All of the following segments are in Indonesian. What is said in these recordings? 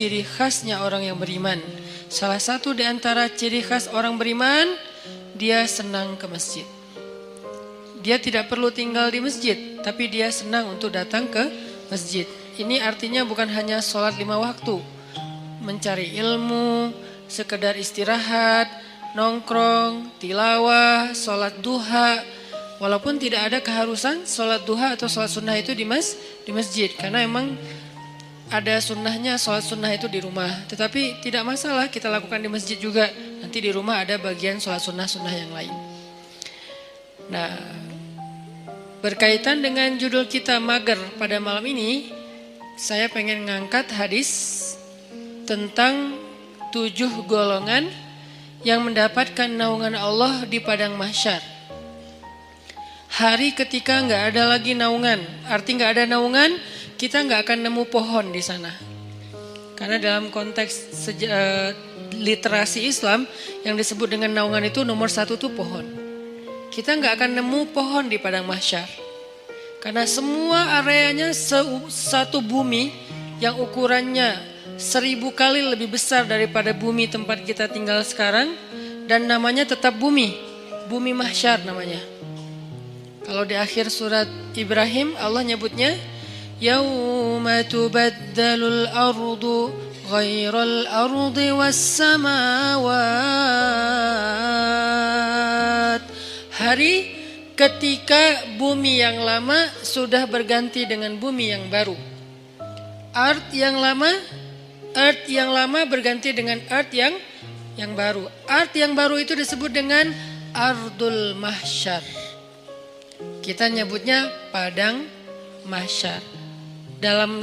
ciri khasnya orang yang beriman. Salah satu di antara ciri khas orang beriman, dia senang ke masjid. Dia tidak perlu tinggal di masjid, tapi dia senang untuk datang ke masjid. Ini artinya bukan hanya sholat 5 waktu, mencari ilmu, sekedar istirahat, nongkrong, tilawah, sholat duha. Walaupun tidak ada keharusan sholat duha atau sholat sunnah itu di masjid, karena emang ada sunnahnya sholat sunnah itu di rumah. Tetapi tidak masalah kita lakukan di masjid juga. Nanti di rumah ada bagian sholat sunnah-sunnah yang lain. Nah, berkaitan dengan judul kita mager pada malam ini, saya pengen ngangkat hadis tentang 7 golongan yang mendapatkan naungan Allah di padang mahsyar. Hari ketika nggak ada lagi naungan, arti nggak ada naungan, kita nggak akan nemu pohon di sana. Karena dalam konteks literasi Islam yang disebut dengan naungan itu nomor 1 tuh pohon. Kita nggak akan nemu pohon di padang mahsyar. Karena semua areanya satu bumi yang ukurannya 1000 kali lebih besar daripada bumi tempat kita tinggal sekarang, dan namanya tetap bumi, bumi mahsyar namanya. Kalau di akhir surat Ibrahim Allah nyebutnya Yauma tubaddalul ardu ghairal ardi wassamawat. Hari ketika bumi yang lama sudah berganti dengan bumi yang baru. Earth yang lama berganti dengan earth yang baru. Earth yang baru itu disebut dengan Ardul Mahsyar. Kita nyebutnya padang mahsyar. Dalam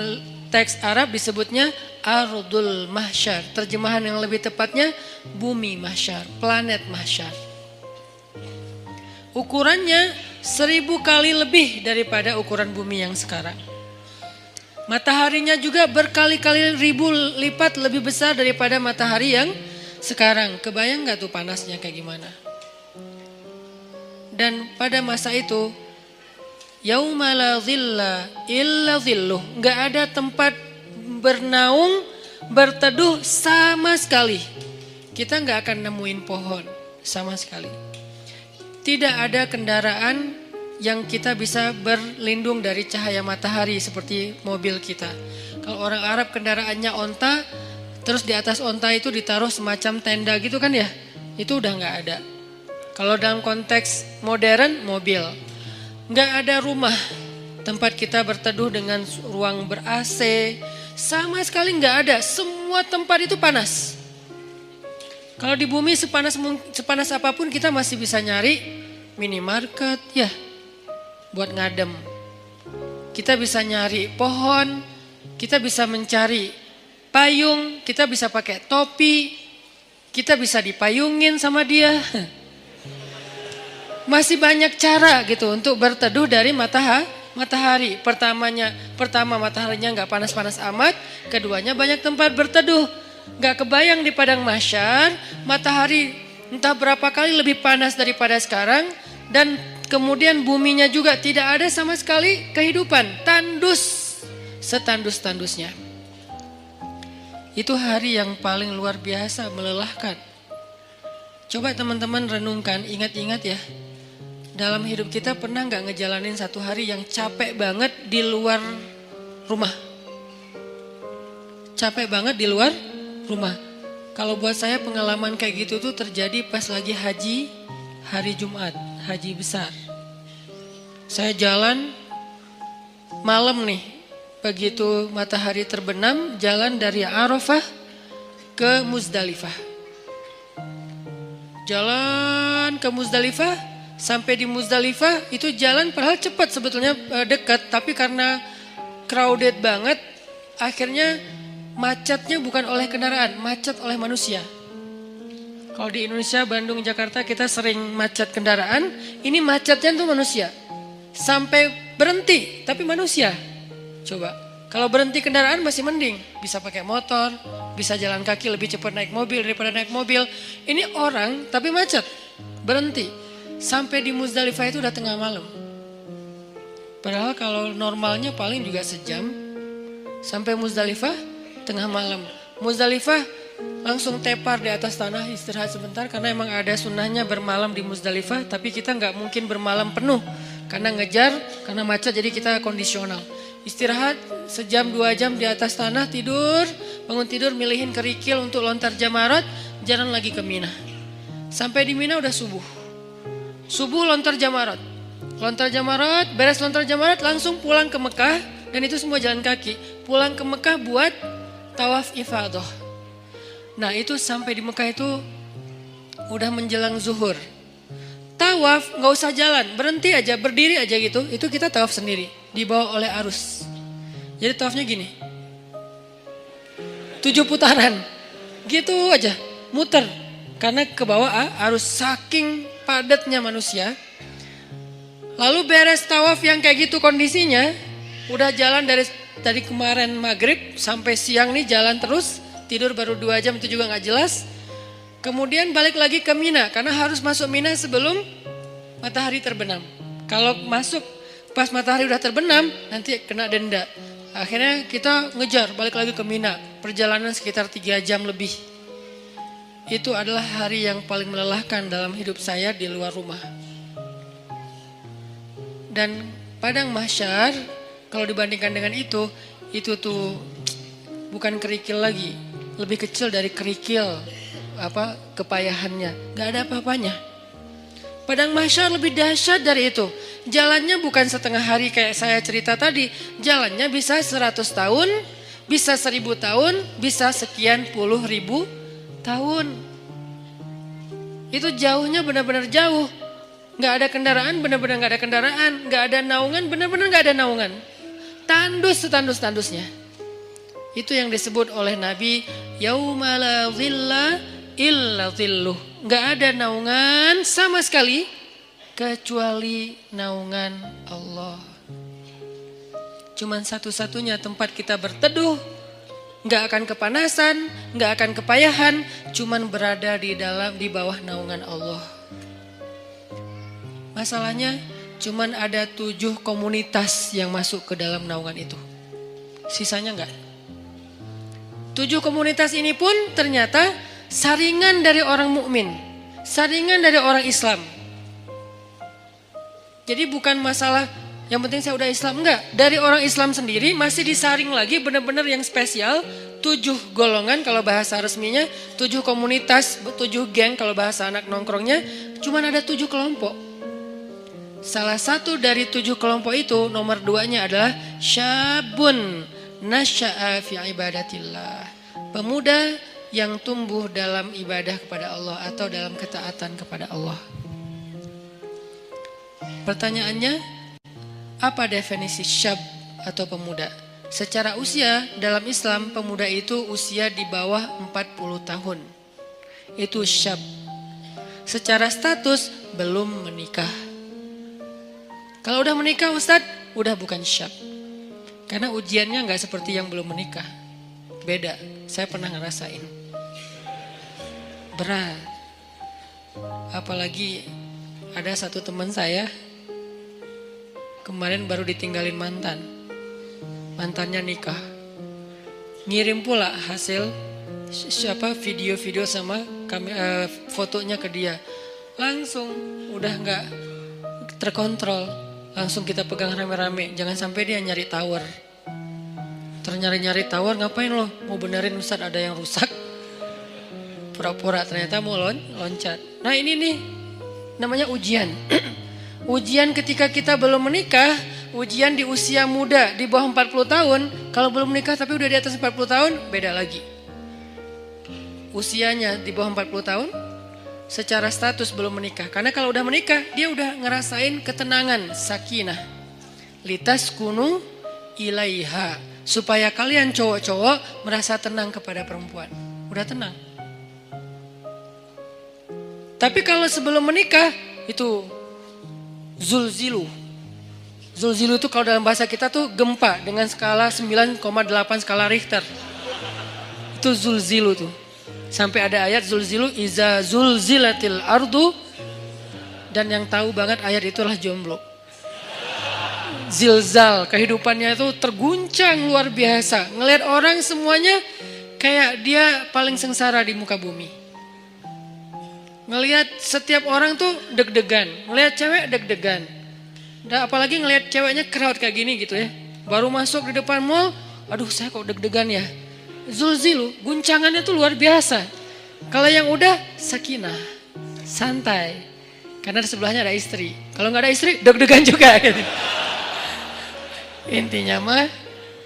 teks Arab disebutnya Ardul Mahsyar. Terjemahan yang lebih tepatnya bumi mahsyar, planet mahsyar. Ukurannya 1000 kali lebih daripada ukuran bumi yang sekarang. Mataharinya juga berkali-kali ribu lipat lebih besar daripada matahari yang sekarang. Kebayang gak tuh panasnya kayak gimana? Dan pada masa itu yauma la dhilla illa dhilluh, enggak ada tempat bernaung, berteduh sama sekali. Kita enggak akan nemuin pohon sama sekali. Tidak ada kendaraan yang kita bisa berlindung dari cahaya matahari seperti mobil kita. Kalau orang Arab kendaraannya onta, terus di atas onta itu ditaruh semacam tenda gitu kan ya, itu udah enggak ada. Kalau dalam konteks modern, mobil. Nggak ada rumah tempat kita berteduh dengan ruang ber-AC. Sama sekali nggak ada. Semua tempat itu panas. Kalau di bumi sepanas apapun kita masih bisa nyari minimarket ya buat ngadem. Kita bisa nyari pohon. Kita bisa mencari payung. Kita bisa pakai topi. Kita bisa dipayungin sama dia. Masih banyak cara gitu untuk berteduh dari matahari. Pertama mataharinya nggak panas-panas amat. Keduanya banyak tempat berteduh. Nggak kebayang di padang mahsyar matahari entah berapa kali lebih panas daripada sekarang. Dan kemudian buminya juga tidak ada sama sekali kehidupan. Tandus, setandus-tandusnya. Itu hari yang paling luar biasa, melelahkan. Coba teman-teman renungkan, ingat-ingat ya. Dalam hidup kita pernah gak ngejalanin satu hari yang capek banget di luar rumah? Capek banget di luar rumah. Kalau buat saya pengalaman kayak gitu tuh terjadi pas lagi haji, hari Jumat, haji besar. Saya jalan malam nih, begitu matahari terbenam, jalan dari Arafah ke Muzdalifah. Jalan ke Muzdalifah. Sampai di Muzdalifah itu jalan padahal cepat sebetulnya, dekat, tapi karena crowded banget akhirnya macetnya bukan oleh kendaraan, macet oleh manusia. Kalau di Indonesia, Bandung, Jakarta kita sering macet kendaraan, ini macetnya tuh manusia. Sampai berhenti tapi manusia. Coba, kalau berhenti kendaraan masih mending, bisa pakai motor, bisa jalan kaki lebih cepat naik mobil daripada naik mobil. Ini orang tapi macet, berhenti. Sampai di Muzdalifah itu udah tengah malam. Padahal kalau normalnya paling juga sejam. Sampai Muzdalifah tengah malam. Muzdalifah langsung tepar di atas tanah, istirahat sebentar karena emang ada sunnahnya bermalam di Muzdalifah, tapi kita nggak mungkin bermalam penuh karena ngejar, karena macet, jadi kita kondisional. Istirahat sejam 2 jam di atas tanah, tidur, bangun tidur, milihin kerikil untuk lontar jamarat, jalan lagi ke Mina. Sampai di Mina udah subuh. Subuh lontar jamarat. Lontar jamarat, beres lontar jamarat langsung pulang ke Mekah, dan itu semua jalan kaki. Pulang ke Mekah buat tawaf ifadah. Nah itu sampai di Mekah itu udah menjelang zuhur. Tawaf gak usah jalan, berhenti aja, berdiri aja gitu. Itu kita tawaf sendiri, dibawa oleh arus. Jadi tawafnya gini, 7 putaran, gitu aja, muter. Karena ke bawah arus, saking padatnya manusia. Lalu beres tawaf yang kayak gitu kondisinya, udah jalan dari kemarin maghrib sampai siang nih jalan terus, tidur baru 2 jam itu juga gak jelas. Kemudian balik lagi ke Mina karena harus masuk Mina sebelum matahari terbenam. Kalau masuk pas matahari udah terbenam nanti kena denda. Akhirnya kita ngejar balik lagi ke Mina. Perjalanan sekitar 3 jam lebih. Itu adalah hari yang paling melelahkan dalam hidup saya di luar rumah. Dan padang mahsyar kalau dibandingkan dengan itu tuh bukan kerikil lagi. Lebih kecil dari kerikil kepayahannya, gak ada apa-apanya. Padang mahsyar lebih dahsyat dari itu. Jalannya bukan setengah hari kayak saya cerita tadi. Jalannya bisa 100 tahun, bisa 1000 tahun, bisa sekian puluh ribu tahun. Itu jauhnya benar-benar jauh. Gak ada kendaraan, benar-benar gak ada kendaraan. Gak ada naungan, benar-benar gak ada naungan. Tandus setandus-tandusnya. Itu yang disebut oleh Nabi, yauma la dhilla illa dhilluh. Gak ada naungan sama sekali kecuali naungan Allah. Cuman satu-satunya tempat kita berteduh, gak akan kepanasan, gak akan kepayahan, cuman berada di bawah naungan Allah. Masalahnya cuman ada 7 komunitas yang masuk ke dalam naungan itu. Sisanya enggak. 7 komunitas ini pun ternyata saringan dari orang mukmin, saringan dari orang Islam. Jadi bukan masalah yang penting saya udah Islam, enggak. Dari orang Islam sendiri masih disaring lagi benar-benar yang spesial. 7 golongan kalau bahasa resminya, 7 komunitas, 7 geng kalau bahasa anak nongkrongnya, cuman ada 7 kelompok. Salah satu dari 7 kelompok itu, nomor 2-nya adalah syabun nasya'a fi ibadatillah. Pemuda yang tumbuh dalam ibadah kepada Allah atau dalam ketaatan kepada Allah. Pertanyaannya, apa definisi syab atau pemuda? Secara usia dalam Islam, pemuda itu usia di bawah 40 tahun. Itu syab. Secara status belum menikah. Kalau udah menikah Ustadz, udah bukan syab. Karena ujiannya gak seperti yang belum menikah. Beda, saya pernah ngerasain. Berat. Apalagi ada satu teman saya, kemarin baru ditinggalin mantan. Mantannya nikah. Ngirim pula hasil video-video sama fotonya ke dia. Langsung udah gak terkontrol. Langsung kita pegang rame-rame. Jangan sampai dia nyari tower. Nyari tower, ngapain lo? Mau benerin Ustadz ada yang rusak. Pura-pura ternyata mau loncat. Nah ini nih namanya ujian. Ujian ketika kita belum menikah. Ujian di usia muda di bawah 40 tahun. Kalau belum menikah tapi udah di atas 40 tahun, beda lagi. Usianya di bawah 40 tahun, secara status belum menikah. Karena kalau udah menikah, dia udah ngerasain ketenangan, sakinah. Litaskunu ilaiha. Supaya kalian cowok-cowok merasa tenang kepada perempuan. Udah tenang. Tapi kalau sebelum menikah, itu zulzilu. Zulzilu itu kalau dalam bahasa kita tuh gempa dengan skala 9,8 skala Richter. Itu zulzilu tuh. Sampai ada ayat zulzilu iza zulzilatil ardu. Dan yang tahu banget ayat itulah jomblo. Zilzal, kehidupannya itu terguncang luar biasa. Ngelihat orang semuanya kayak dia paling sengsara di muka bumi. Ngelihat setiap orang tuh deg-degan, ngelihat cewek deg-degan. Dan apalagi ngelihat ceweknya crowd kayak gini gitu ya. Baru masuk di depan mall, aduh saya kok deg-degan ya. Zulzilu, guncangannya tuh luar biasa. Kalau yang udah sakinah, santai. Karena di sebelahnya ada istri. Kalau nggak ada istri, deg-degan juga. Gitu. Intinya mah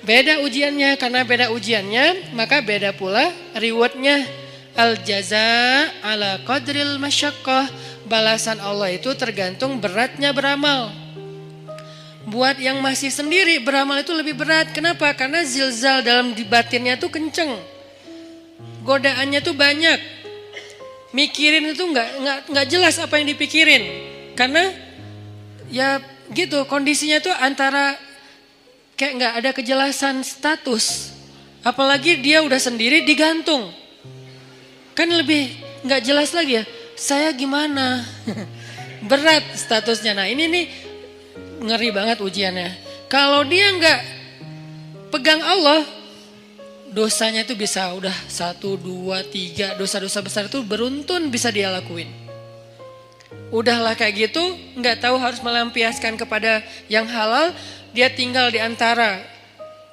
beda ujiannya. Karena beda ujiannya, maka beda pula rewardnya. Al jaza ala qadril masyaqqah. Balasan Allah itu tergantung beratnya beramal. Buat yang masih sendiri beramal itu lebih berat. Kenapa? Karena zilzal dalam di batinnya tuh kenceng. Godaannya tuh banyak. Mikirin itu nggak jelas apa yang dipikirin. Karena ya gitu kondisinya tuh antara kayak nggak ada kejelasan status. Apalagi dia udah sendiri digantung. Kan lebih nggak jelas lagi ya. Saya gimana? Berat statusnya. Nah ini nih ngeri banget ujiannya. Kalau dia nggak pegang Allah, dosanya itu bisa udah 1, 2, 3 dosa-dosa besar itu beruntun bisa dia lakuin. Udahlah kayak gitu, nggak tahu harus melampiaskan kepada yang halal, dia tinggal di antara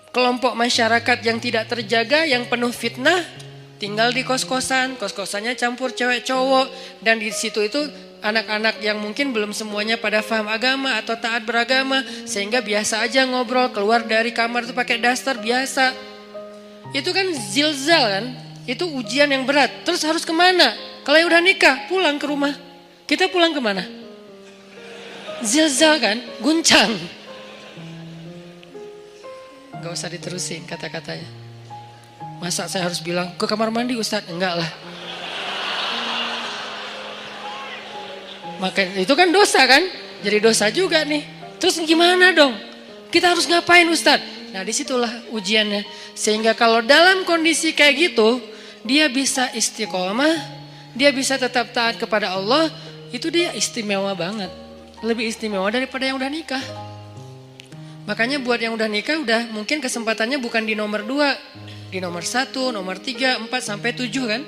kelompok masyarakat yang tidak terjaga, yang penuh fitnah, tinggal di kos-kosan, kos-kosannya campur cewek cowok, dan di situ itu anak-anak yang mungkin belum semuanya pada paham agama atau taat beragama, sehingga biasa aja ngobrol, keluar dari kamar itu pakai daster biasa. Itu kan zilzal kan, itu ujian yang berat. Terus harus kemana? Kalau yang udah nikah, pulang ke rumah. Kita pulang kemana? Zilzal kan, guncang. Gak usah diterusin kata-katanya. Masa saya harus bilang ke kamar mandi Ustadz? Enggak lah. Maka itu kan dosa kan? Jadi dosa juga nih. Terus gimana dong? Kita harus ngapain Ustadz? Nah disitulah ujiannya. Sehingga kalau dalam kondisi kayak gitu, dia bisa istiqomah, dia bisa tetap taat kepada Allah, itu dia istimewa banget. Lebih istimewa daripada yang udah nikah. Makanya buat yang udah nikah, udah mungkin kesempatannya bukan di nomor 2. Di nomor 1, nomor 3, 4, sampai 7 kan.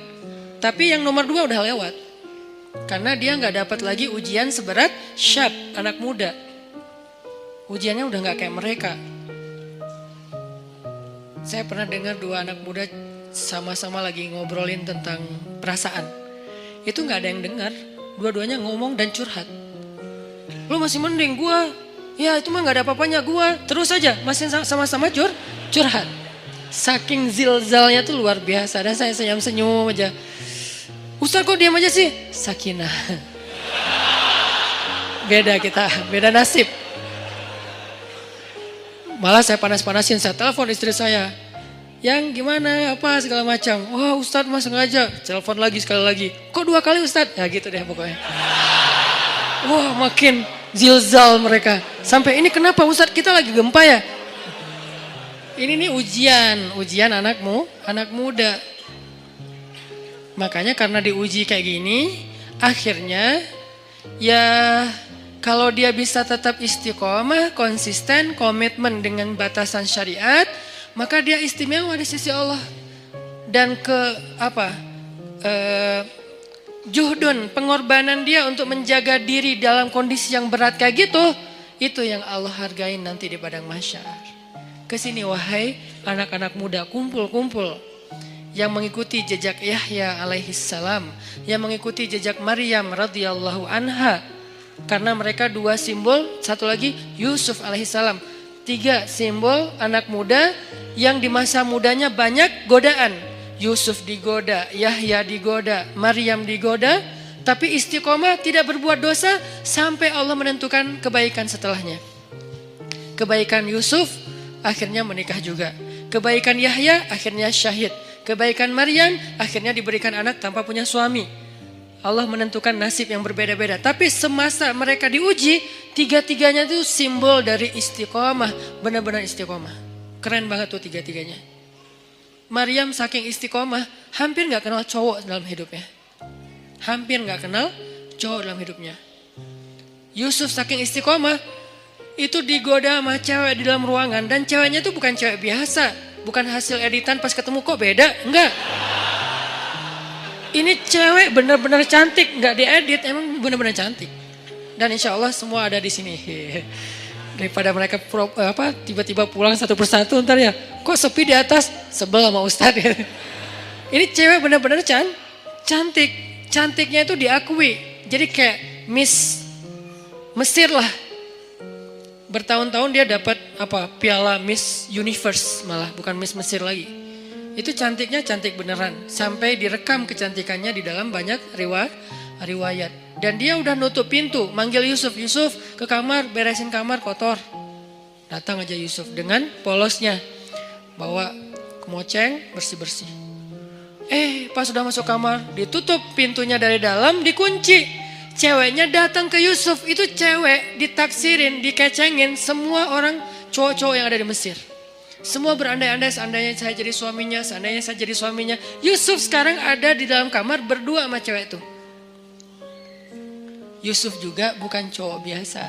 Tapi yang nomor 2 udah lewat. Karena dia gak dapat lagi ujian seberat syab, anak muda. Ujiannya udah gak kayak mereka. Saya pernah dengar 2 anak muda sama-sama lagi ngobrolin tentang perasaan. Itu gak ada yang dengar. Dua-duanya ngomong dan curhat. Lu masih mending gua. Ya itu mah gak ada apa-apanya gua. Terus aja masih sama-sama curhat. Saking zilzalnya tuh luar biasa. Dan saya senyum-senyum aja. Ustaz kok diam aja sih? Sakinah. Beda kita, beda nasib. Malah saya panas-panasin, saya telepon istri saya. Yang gimana, apa segala macam. Wah Ustaz mas sengaja. Telepon lagi sekali lagi. Kok 2 kali Ustaz? Ya gitu deh pokoknya. Wah makin zilzal mereka. Sampai ini kenapa Ustaz kita lagi gempa ya? Ini nih ujian anak muda. Makanya karena diuji kayak gini, akhirnya ya kalau dia bisa tetap istiqomah, konsisten, komitmen dengan batasan syariat, maka dia istimewa di sisi Allah. Dan juhdun, pengorbanan dia untuk menjaga diri dalam kondisi yang berat kayak gitu, itu yang Allah hargain nanti di padang mahsyar. Kesini wahai anak-anak muda, kumpul-kumpul yang mengikuti jejak Yahya alaihi salam, yang mengikuti jejak Maryam radhiyallahu anha. Karena mereka 2 simbol, satu lagi Yusuf alaihi salam. 3 simbol anak muda yang di masa mudanya banyak godaan. Yusuf digoda, Yahya digoda, Maryam digoda, tapi istiqomah tidak berbuat dosa sampai Allah menentukan kebaikan setelahnya. Kebaikan Yusuf akhirnya menikah juga. Kebaikan Yahya akhirnya syahid. Kebaikan Maryam akhirnya diberikan anak tanpa punya suami. Allah menentukan nasib yang berbeda-beda. Tapi semasa mereka diuji, 3-tiganya itu simbol dari istiqomah. Benar-benar istiqomah. Keren banget tuh 3-tiganya. Maryam saking istiqomah, hampir gak kenal cowok dalam hidupnya. Hampir gak kenal cowok dalam hidupnya. Yusuf saking istiqomah, itu digoda sama cewek di dalam ruangan. Dan ceweknya itu bukan cewek biasa. bukan hasil editan pas ketemu kok beda, enggak. Ini cewek benar-benar cantik, enggak diedit, emang benar-benar cantik. Dan insya Allah semua ada di sini. Daripada mereka tiba-tiba pulang satu persatu ntar ya, kok sepi di atas, sebel sama Ustadz. Ini cewek benar-benar cantik, cantiknya itu diakui. Jadi kayak Miss Mesir lah. Bertahun-tahun dia dapat piala Miss Universe malah, bukan Miss Mesir lagi. Itu cantiknya cantik beneran. Sampai direkam kecantikannya di dalam banyak riwayat. Dan dia udah nutup pintu, manggil Yusuf. Yusuf ke kamar, beresin kamar kotor. Datang aja Yusuf dengan polosnya. Bawa kemoceng, bersih-bersih. Pas sudah masuk kamar, ditutup pintunya dari dalam, dikunci. Ceweknya datang ke Yusuf, itu cewek ditaksirin, dikecengin semua orang cowok-cowok yang ada di Mesir. Semua berandai-andai seandainya saya jadi suaminya, seandainya saya jadi suaminya. Yusuf sekarang ada di dalam kamar berdua sama cewek itu. Yusuf juga bukan cowok biasa.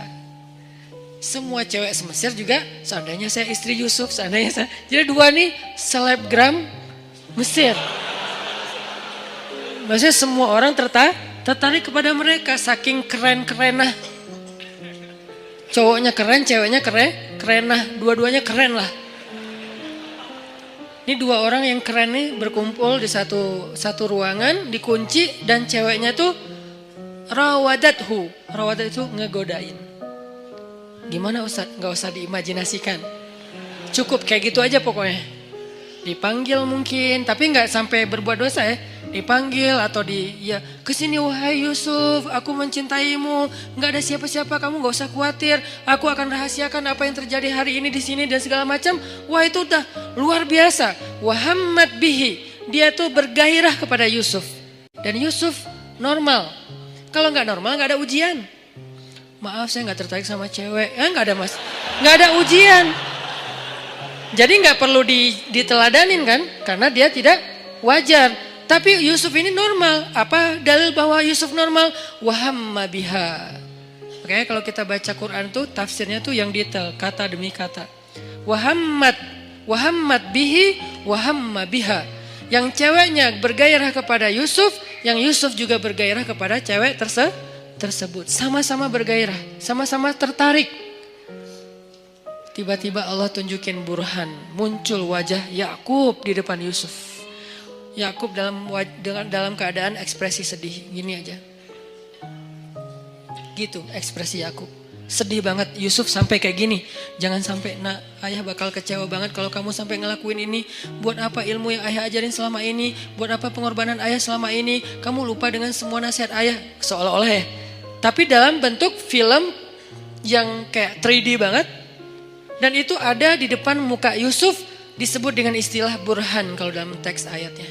Semua cewek se-Mesir juga, seandainya saya istri Yusuf, seandainya saya. Jadi dua nih selebgram Mesir. Maksudnya semua orang tertarik kepada mereka, saking keren-kerenah. Cowoknya keren, ceweknya kerenah, dua-duanya keren lah. Ini dua orang yang keren nih berkumpul di satu ruangan, dikunci, dan ceweknya tuh rawadathu. Rawadat itu ngegodain. Gimana Ustaz? Gak usah diimajinasikan. Cukup kayak gitu aja pokoknya. Dipanggil mungkin, tapi gak sampai berbuat dosa ya. Dipanggil atau kesini wahai Yusuf, aku mencintaimu, nggak ada siapa-siapa, kamu nggak usah khawatir, aku akan rahasiakan apa yang terjadi hari ini di sini dan segala macam. Wah itu udah luar biasa. Wahammat bihi, dia tuh bergairah kepada Yusuf, dan Yusuf normal. Kalau nggak normal nggak ada ujian. Maaf saya nggak tertarik sama cewek, nggak ada mas, nggak ada ujian. Jadi nggak perlu diteladanin kan, karena dia tidak wajar. Tapi Yusuf ini normal. Apa dalil bahwa Yusuf normal? Wahamma biha. Oke, kalau kita baca Quran tuh tafsirnya tuh yang detail, kata demi kata. Wahammat bihi, wahamma biha. Yang ceweknya bergairah kepada Yusuf, yang Yusuf juga bergairah kepada cewek tersebut. Sama-sama bergairah, sama-sama tertarik. Tiba-tiba Allah tunjukin burhan, muncul wajah Yakub di depan Yusuf. Yakub dalam keadaan ekspresi sedih, gini aja. Gitu ekspresi Yakub. Sedih banget Yusuf sampai kayak gini. Jangan sampai ayah bakal kecewa banget kalau kamu sampai ngelakuin ini. Buat apa ilmu yang ayah ajarin selama ini? Buat apa pengorbanan ayah selama ini? Kamu lupa dengan semua nasihat ayah. Seolah-olah ya. Tapi dalam bentuk film yang kayak 3D banget. Dan itu ada di depan muka Yusuf, disebut dengan istilah burhan kalau dalam teks ayatnya.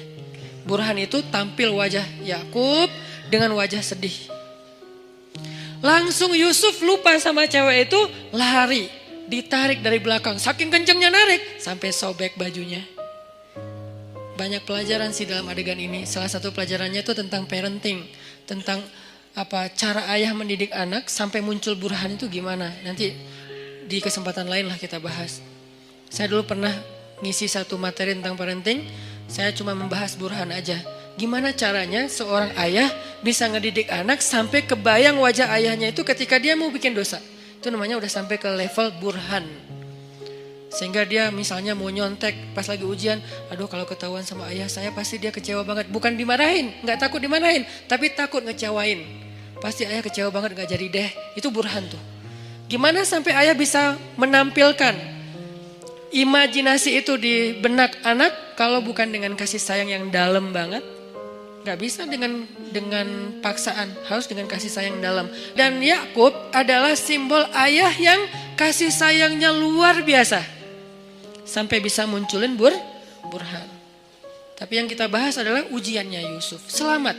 Burhan itu tampil wajah Yakub dengan wajah sedih. Langsung Yusuf lupa sama cewek itu, lari, ditarik dari belakang. Saking kencengnya narik, sampai sobek bajunya. Banyak pelajaran sih dalam adegan ini. Salah satu pelajarannya itu tentang parenting. Tentang cara ayah mendidik anak sampai muncul burhan itu gimana. Nanti di kesempatan lain lah kita bahas. Saya dulu pernah ngisi satu materi tentang parenting. Saya cuma membahas burhan aja. Gimana caranya seorang ayah bisa ngedidik anak sampai kebayang wajah ayahnya itu ketika dia mau bikin dosa. Itu namanya udah sampai ke level burhan. Sehingga dia misalnya mau nyontek pas lagi ujian. Aduh kalau ketahuan sama ayah saya pasti dia kecewa banget. Bukan dimarahin, gak takut dimarahin. Tapi takut ngecewain. Pasti ayah kecewa banget gak jadi deh. Itu burhan tuh. Gimana sampai ayah bisa menampilkan imajinasi itu di benak anak kalau bukan dengan kasih sayang yang dalam banget. Gak bisa dengan paksaan, harus dengan kasih sayang dalam. Dan Yakub adalah simbol ayah yang kasih sayangnya luar biasa. Sampai bisa munculin burhan. Tapi yang kita bahas adalah ujiannya Yusuf. Selamat.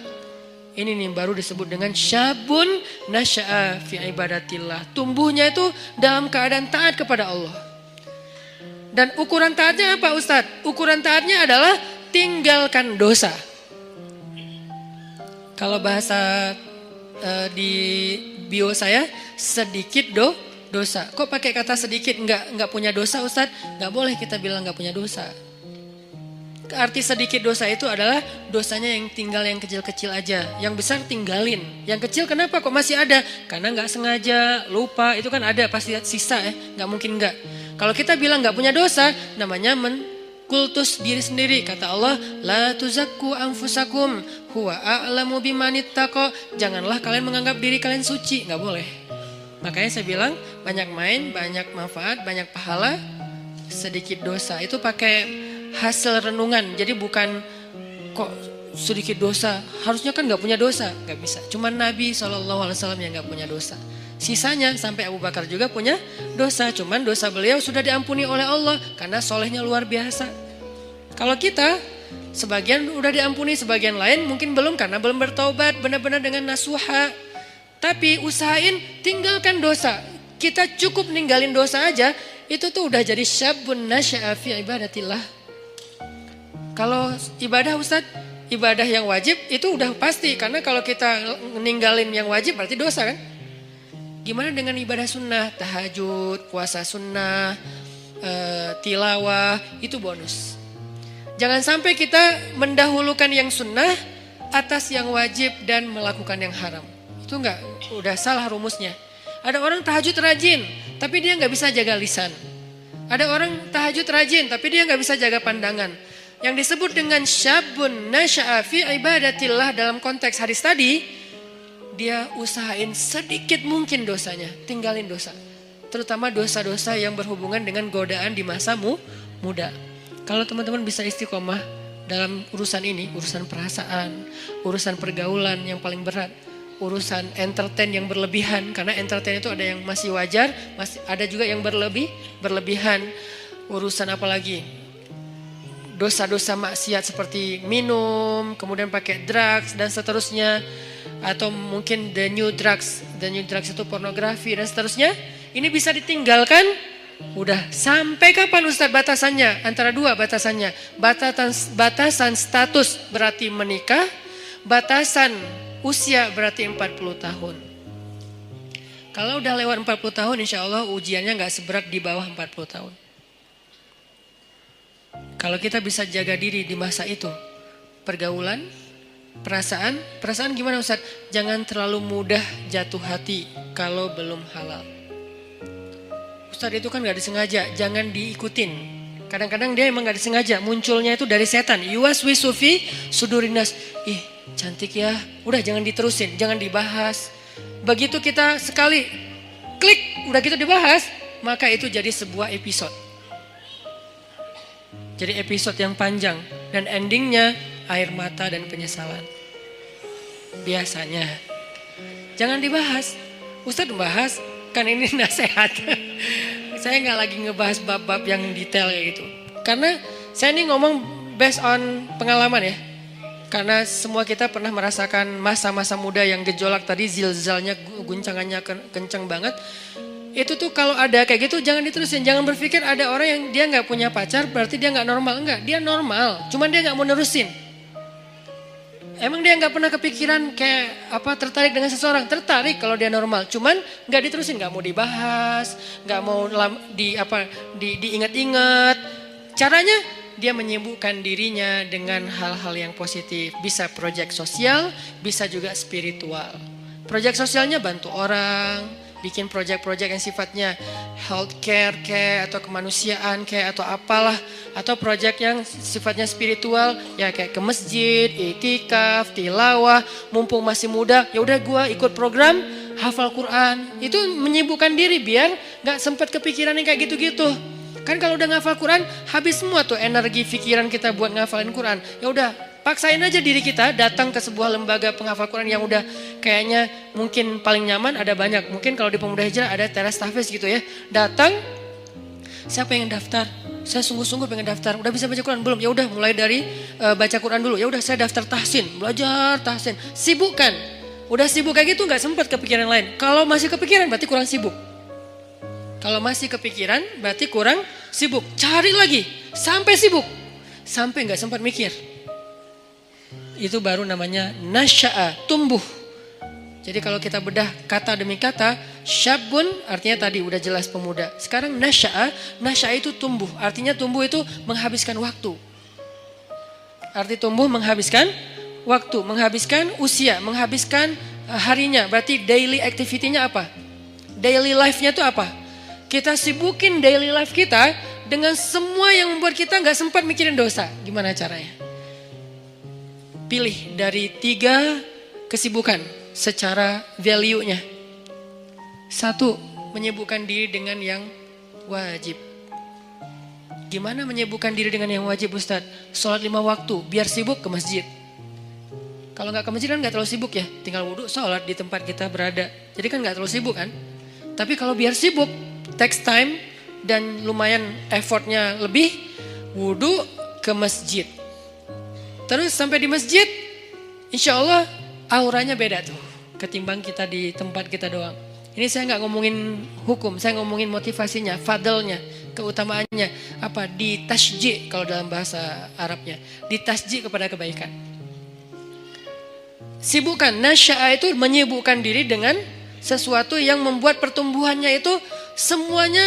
Ini nih baru disebut dengan syabun nasya'a fi ibadatillah. Tumbuhnya itu dalam keadaan taat kepada Allah. Dan ukuran taatnya apa Ustadz? Ukuran taatnya adalah tinggalkan dosa. Kalau bahasa di bio saya, sedikit dosa. Kok pakai kata sedikit? Enggak punya dosa Ustadz? Enggak boleh kita bilang enggak punya dosa. arti sedikit dosa itu adalah dosanya yang tinggal yang kecil-kecil aja. Yang besar tinggalin. Yang kecil kenapa kok masih ada? Karena nggak sengaja, lupa, itu kan ada pasti sisa ya. Nggak mungkin nggak. Kalau kita bilang nggak punya dosa, namanya kultus diri sendiri. Kata Allah, la tuzakku anfusakum huwa a'lamu bimanittaqo. Janganlah kalian menganggap diri kalian suci, nggak boleh. Makanya saya bilang banyak main, banyak manfaat, banyak pahala, sedikit dosa. Itu pakai hasil renungan. Jadi bukan kok sedikit dosa, harusnya kan nggak punya dosa, nggak bisa. Cuman Nabi SAW yang nggak punya dosa. Sisanya sampai Abu Bakar juga punya dosa. Cuman dosa beliau sudah diampuni oleh Allah karena solehnya luar biasa. Kalau kita sebagian udah diampuni, sebagian lain mungkin belum karena belum bertaubat benar-benar dengan nasuha. Tapi usahain tinggalkan dosa. Kita cukup ninggalin dosa aja, itu tuh udah jadi syabun nasya'a fi ibadatillah. Kalau ibadah Ustadz, ibadah yang wajib itu udah pasti. Karena kalau kita ninggalin yang wajib berarti dosa kan. Gimana dengan ibadah sunnah, tahajud, puasa sunnah, tilawah, itu bonus. Jangan sampai kita mendahulukan yang sunnah atas yang wajib dan melakukan yang haram. Itu enggak, udah salah rumusnya. Ada orang tahajud rajin, tapi dia nggak bisa jaga lisan. Ada orang tahajud rajin, tapi dia nggak bisa jaga pandangan. Yang disebut dengan syabun nasya'a fi ibadatillah dalam konteks hadis tadi, dia usahain sedikit mungkin dosanya, tinggalin dosa. Terutama dosa-dosa yang berhubungan dengan godaan di masa muda. Kalau teman-teman bisa istiqomah dalam urusan ini, urusan perasaan, urusan pergaulan yang paling berat, urusan entertain yang berlebihan, karena entertain itu ada yang masih wajar, masih ada juga yang berlebihan. Urusan apa lagi? Dosa-dosa maksiat seperti minum, kemudian pakai drugs dan seterusnya, atau mungkin the new drugs itu pornografi dan seterusnya. Ini bisa ditinggalkan. Udah sampai kapan Ustadz batasannya? Antara dua batasannya. Batasan status berarti menikah, batasan usia berarti 40 tahun. Kalau udah lewat 40 tahun insya Allah ujiannya gak seberat di bawah 40 tahun. Kalau kita bisa jaga diri di masa itu, pergaulan, perasaan gimana Ustaz? Jangan terlalu mudah jatuh hati kalau belum halal. Ustaz itu kan gak disengaja, jangan diikutin. Kadang-kadang dia emang gak disengaja, munculnya itu dari setan. Yuwaswisu fi sudurinas. Ih, cantik ya, udah jangan diterusin, jangan dibahas. Begitu kita sekali klik, udah gitu dibahas, maka itu jadi sebuah episode. Jadi episode yang panjang dan endingnya air mata dan penyesalan. Biasanya. Jangan dibahas. Ustadz bahas, kan ini nasihat. Saya gak lagi ngebahas bab-bab yang detail kayak gitu. Karena saya ini ngomong based on pengalaman ya. Karena semua kita pernah merasakan masa-masa muda yang gejolak tadi, zilzalnya, guncangannya kencang banget. Itu tuh kalau ada kayak gitu jangan diterusin. Jangan berpikir ada orang yang dia gak punya pacar berarti dia gak normal. Enggak, dia normal. Cuman dia gak mau nerusin. Emang dia gak pernah kepikiran kayak apa tertarik dengan seseorang? Tertarik kalau dia normal. Cuman gak diterusin, gak mau dibahas, gak mau diingat-ingat. Caranya dia menyibukkan dirinya dengan hal-hal yang positif. Bisa proyek sosial, bisa juga spiritual. Proyek sosialnya bantu orang, bikin proyek-proyek yang sifatnya healthcare kayak atau kemanusiaan kayak atau apalah, atau proyek yang sifatnya spiritual ya kayak ke masjid, iktikaf, tilawah, mumpung masih muda ya udah gua ikut program hafal Quran. Itu menyibukkan diri biar enggak sempat kepikiran yang kayak gitu-gitu. Kan kalau udah ngafal Quran habis semua tuh energi pikiran kita buat ngafalin Quran. Ya udah paksain aja diri kita datang ke sebuah lembaga penghafal Quran yang udah kayaknya mungkin paling nyaman, ada banyak. Mungkin kalau di Pemuda Hijrah ada teras tahfiz gitu ya. Datang, saya pengen daftar. Saya sungguh-sungguh pengen daftar. Udah bisa baca Quran belum? Ya udah mulai dari baca Quran dulu. Ya udah saya daftar tahsin, belajar tahsin. Sibukkan. Udah sibuk kayak gitu nggak sempat kepikiran lain. Kalau masih kepikiran berarti kurang sibuk. Kalau masih kepikiran berarti kurang sibuk. Cari lagi sampai sibuk. Sampai nggak sempat mikir. Itu baru namanya nasya'a, tumbuh. Jadi kalau kita bedah kata demi kata, syabun artinya tadi udah jelas pemuda. Sekarang nasya'a itu tumbuh. Artinya tumbuh itu menghabiskan waktu. Arti tumbuh menghabiskan waktu, menghabiskan usia, menghabiskan harinya. Berarti daily activity-nya apa? Daily life-nya itu apa? Kita sibukin daily life kita dengan semua yang membuat kita gak sempat mikirin dosa. Gimana caranya? Pilih dari 3 kesibukan secara value-nya. 1, menyibukkan diri dengan yang wajib. Gimana menyibukkan diri dengan yang wajib, Ustadz? Sholat 5 waktu, biar sibuk ke masjid. Kalau nggak ke masjid kan nggak terlalu sibuk ya. Tinggal wudhu, sholat di tempat kita berada. Jadi kan nggak terlalu sibuk kan. Tapi kalau biar sibuk, takes time dan lumayan effortnya lebih, wudhu ke masjid. Terus sampai di masjid, insya Allah auranya beda tuh. Ketimbang kita di tempat kita doang. Ini saya nggak ngomongin hukum, saya ngomongin motivasinya, fadlnya, keutamaannya. Apa? Ditasji' kalau dalam bahasa Arabnya. Ditasji' kepada kebaikan. Sibukkan, nasya'a itu menyibukkan diri dengan sesuatu yang membuat pertumbuhannya itu semuanya,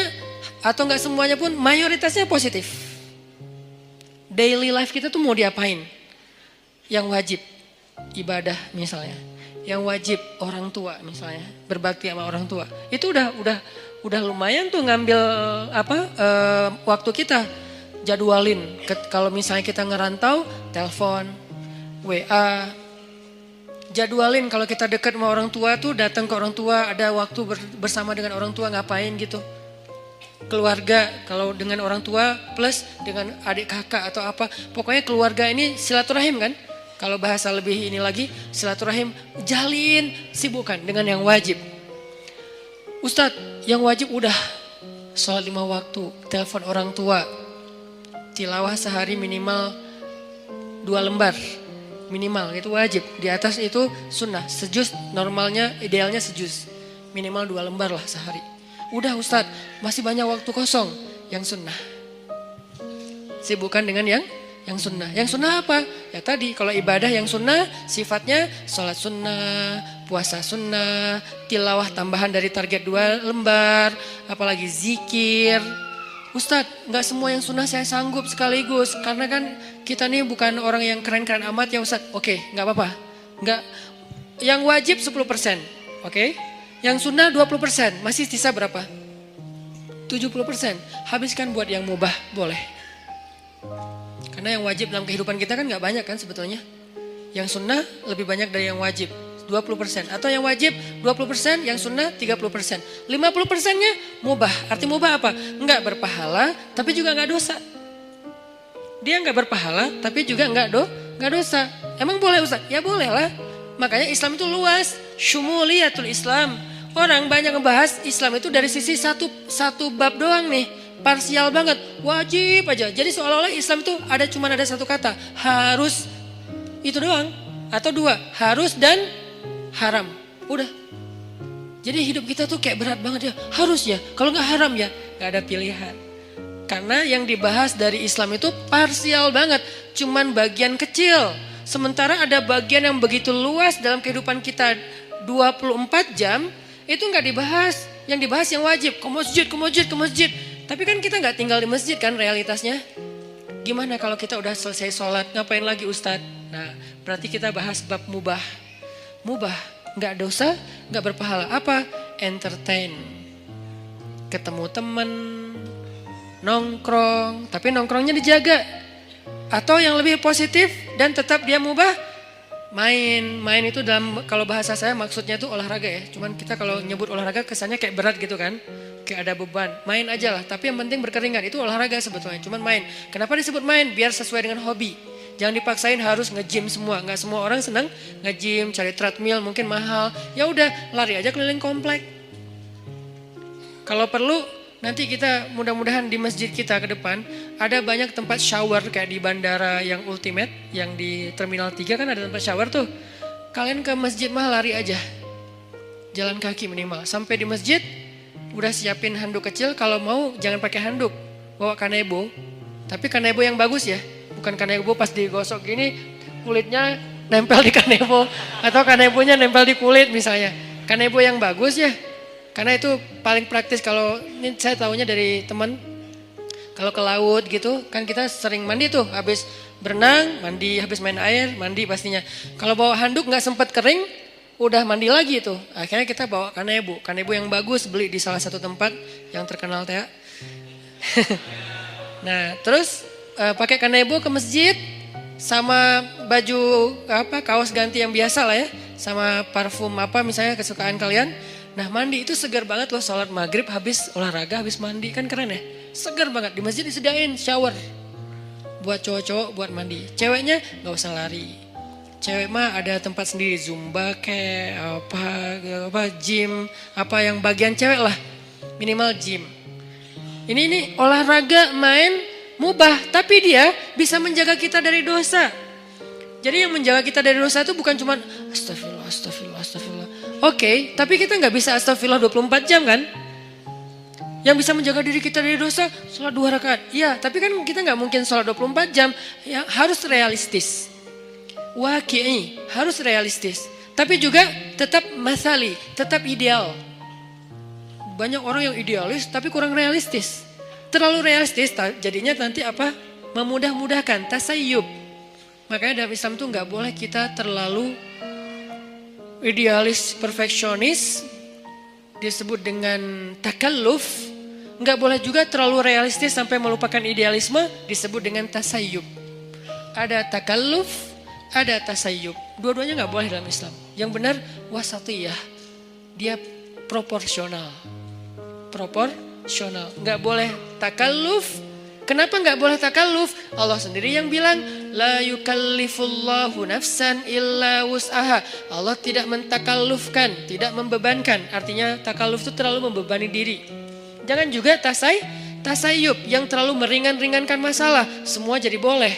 atau nggak semuanya pun, mayoritasnya positif. Daily life kita tuh mau diapain? Yang wajib, ibadah misalnya. Yang wajib orang tua misalnya, berbakti sama orang tua. Itu udah lumayan tuh ngambil waktu kita, jadwalin. Kalau misalnya kita ngerantau, telepon, WA, jadwalin kalau kita dekat sama orang tua tuh datang ke orang tua, ada waktu bersama dengan orang tua ngapain gitu. Keluarga kalau dengan orang tua plus dengan adik kakak atau apa. Pokoknya keluarga ini silaturahim kan. Kalau bahasa lebih ini lagi, silaturahim, jalin, sibukkan dengan yang wajib. Ustadz, yang wajib udah sholat 5 waktu, telepon orang tua, tilawah sehari minimal 2 lembar, minimal itu wajib. Di atas itu sunnah, sejuz normalnya, idealnya sejuz, minimal 2 lembar lah sehari. Udah Ustadz, masih banyak waktu kosong, yang sunnah. Sibukkan dengan yang sunnah. Yang sunnah apa? Ya tadi kalau ibadah yang sunnah sifatnya sholat sunnah, puasa sunnah, tilawah tambahan dari target 2 lembar, apalagi zikir. Ustadz, gak semua yang sunnah saya sanggup sekaligus. Karena kan kita nih bukan orang yang keren-keren amat ya Ustadz. Oke, gak apa-apa. Yang wajib 10%. Oke. Yang sunnah 20%. Masih sisa berapa? 70%. Habiskan buat yang mubah, boleh. Karena yang wajib dalam kehidupan kita kan gak banyak kan sebetulnya. Yang sunnah lebih banyak dari yang wajib, 20%. Atau yang wajib 20%, yang sunnah 30%. 50%-nya mubah. Arti mubah apa? Enggak berpahala, tapi juga enggak dosa. Dia enggak berpahala, tapi juga enggak dosa. Emang boleh Ustaz? Ya boleh lah. Makanya Islam itu luas. Syumuliyatul Islam. Orang banyak ngebahas Islam itu dari sisi satu bab doang nih. Parsial banget, wajib aja. Jadi seolah-olah Islam itu cuma ada satu kata, harus, itu doang. Atau 2, harus dan haram. Udah. Jadi hidup kita tuh kayak berat banget ya, harus ya. Kalau gak haram ya, gak ada pilihan. Karena yang dibahas dari Islam itu parsial banget, cuman bagian kecil. Sementara ada bagian yang begitu luas dalam kehidupan kita 24 jam, itu gak dibahas. Yang dibahas yang wajib, ke masjid. Tapi kan kita gak tinggal di masjid kan realitasnya. Gimana kalau kita udah selesai sholat, ngapain lagi Ustadz? Nah berarti kita bahas bab mubah. Mubah, gak dosa, gak berpahala. Apa? Entertain. Ketemu temen, nongkrong, tapi nongkrongnya dijaga. Atau yang lebih positif dan tetap dia mubah, main itu dalam, kalau bahasa saya maksudnya tuh olahraga ya. Cuman kita kalau nyebut olahraga kesannya kayak berat gitu kan. Kayak ada beban, main aja lah. Tapi yang penting berkeringat, itu olahraga sebetulnya. Cuman main. Kenapa disebut main? Biar sesuai dengan hobi. Jangan dipaksain harus nge-gym semua. Nggak semua orang senang nge-gym, cari treadmill mungkin mahal. Ya udah, lari aja keliling komplek. Kalau perlu nanti kita mudah-mudahan di masjid kita ke depan ada banyak tempat shower kayak di bandara yang ultimate, yang di Terminal 3 kan ada tempat shower tuh. Kalian ke masjid mah lari aja. Jalan kaki minimal. Sampai di masjid udah siapin handuk kecil, kalau mau jangan pakai handuk, bawa kanebo. Tapi kanebo yang bagus ya, bukan kanebo pas digosok gini kulitnya nempel di kanebo, atau kanebonya nempel di kulit misalnya. Kanebo yang bagus ya, karena itu paling praktis. Kalau ini saya tahunya dari teman, kalau ke laut gitu kan kita sering mandi tuh, habis Berenang, mandi, habis main air, mandi pastinya. Kalau bawa handuk nggak sempat kering, udah mandi lagi tuh. Akhirnya kita bawa kanebo yang bagus, beli di salah satu tempat yang terkenal teh. Nah, terus pakai kanebo ke masjid sama baju kaos ganti yang biasa lah ya, sama parfum apa misalnya kesukaan kalian. Nah, mandi itu segar banget loh, sholat maghrib habis olahraga, habis mandi kan keren ya. Segar banget, di masjid disediain shower. Buat cowok-cowok buat mandi. Ceweknya gak usah lari. Cewek mah ada tempat sendiri, zumba kayak apa gym, apa yang bagian cewek lah. Minimal gym. Ini olahraga main mubah, tapi dia bisa menjaga kita dari dosa. Jadi yang menjaga kita dari dosa itu bukan cuma astagfirullah. Oke, tapi kita gak bisa astagfirullah 24 jam kan? Yang bisa menjaga diri kita dari dosa, sholat 2 rakaat. Iya, tapi kan kita nggak mungkin sholat 24 jam. Ya, harus realistis. Waqi'i, harus realistis. Tapi juga tetap masali, tetap ideal. Banyak orang yang idealis tapi kurang realistis. Terlalu realistis, jadinya nanti apa? Memudah-mudahkan, tasayyub. Makanya dalam Islam tuh nggak boleh kita terlalu idealis, perfeksionis. Disebut dengan takalluf. Nggak boleh juga terlalu realistis sampai melupakan idealisme, disebut dengan tasayyub. Ada takalluf, ada tasayyub. Dua-duanya nggak boleh dalam Islam. Yang benar wasatiyah, dia proporsional. Nggak boleh takalluf. Kenapa nggak boleh takalluf? Allah sendiri yang bilang, la yukallifullahu nafsan illa wus'aha. Allah tidak mentakallufkan, tidak membebankan. Artinya takalluf itu terlalu membebani diri. Jangan juga tasayyub yang terlalu meringankan masalah. Semua jadi boleh.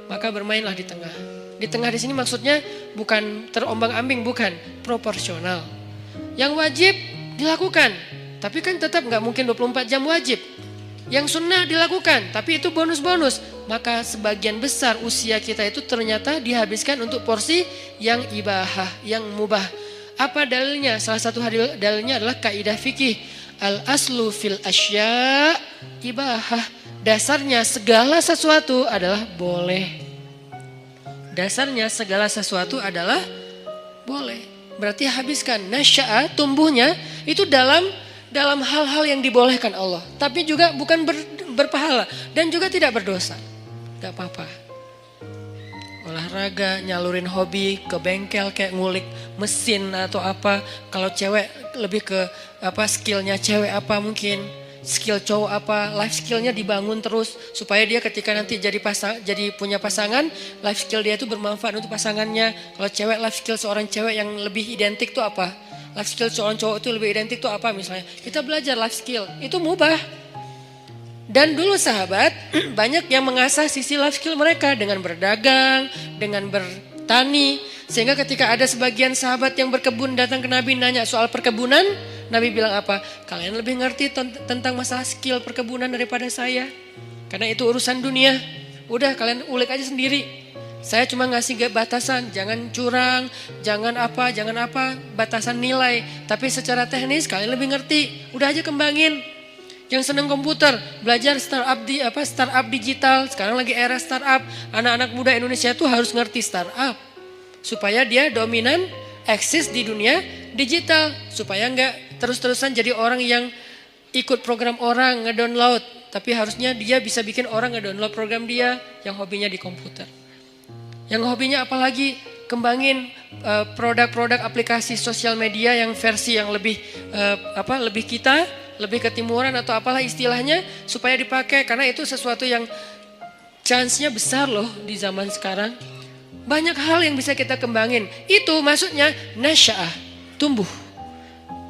Maka bermainlah di tengah. Di tengah di sini maksudnya bukan terombang-ambing, bukan, proporsional. Yang wajib dilakukan, tapi kan tetap nggak mungkin 24 jam wajib. Yang sunnah dilakukan, tapi itu bonus-bonus. Maka sebagian besar usia kita itu ternyata dihabiskan untuk porsi yang ibahah, yang mubah. Apa dalilnya? Salah satu dalilnya adalah kaidah fikih. Al-aslu fil asya ibahah. Dasarnya segala sesuatu adalah boleh. Dasarnya segala sesuatu adalah boleh. Berarti habiskan. Nasya'a, tumbuhnya itu dalam hal-hal yang dibolehkan Allah. Tapi juga bukan berpahala. Dan juga tidak berdosa. Gak apa-apa. Olahraga, nyalurin hobi, ke bengkel kayak ngulik mesin atau apa. Kalau cewek lebih ke apa skillnya cewek apa mungkin. Skill cowok apa, life skillnya dibangun terus. Supaya dia ketika nanti jadi punya pasangan, life skill dia itu bermanfaat untuk pasangannya. Kalau cewek, life skill seorang cewek yang lebih identik itu apa? Life skill seorang cowok itu lebih identik itu apa misalnya? Kita belajar life skill, itu mubah. Dan dulu sahabat banyak yang mengasah sisi life skill mereka dengan berdagang, dengan bertani. Sehingga ketika ada sebagian sahabat yang berkebun datang ke Nabi nanya soal perkebunan, Nabi bilang apa? Kalian lebih ngerti tentang masalah skill perkebunan daripada saya. Karena itu urusan dunia. Udah kalian ulik aja sendiri. Saya cuma ngasih batasan, jangan curang, jangan apa, batasan nilai. Tapi secara teknis kalian lebih ngerti. Udah aja kembangin. Yang seneng komputer, belajar startup digital. Sekarang lagi era startup. Anak-anak muda Indonesia tuh harus ngerti startup. Supaya dia dominan, eksis di dunia digital. Supaya enggak terus-terusan jadi orang yang ikut program orang ngedownload. Tapi harusnya dia bisa bikin orang ngedownload program dia yang hobinya di komputer. Yang hobinya apalagi kembangin produk-produk aplikasi sosial media yang versi yang lebih lebih ketimuran atau apalah istilahnya supaya dipakai karena itu sesuatu yang chance-nya besar loh di zaman sekarang. Banyak hal yang bisa kita kembangin. Itu maksudnya nasya'ah, tumbuh.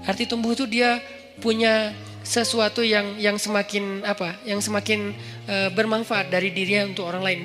Arti tumbuh itu dia punya sesuatu yang semakin bermanfaat dari dirinya untuk orang lain.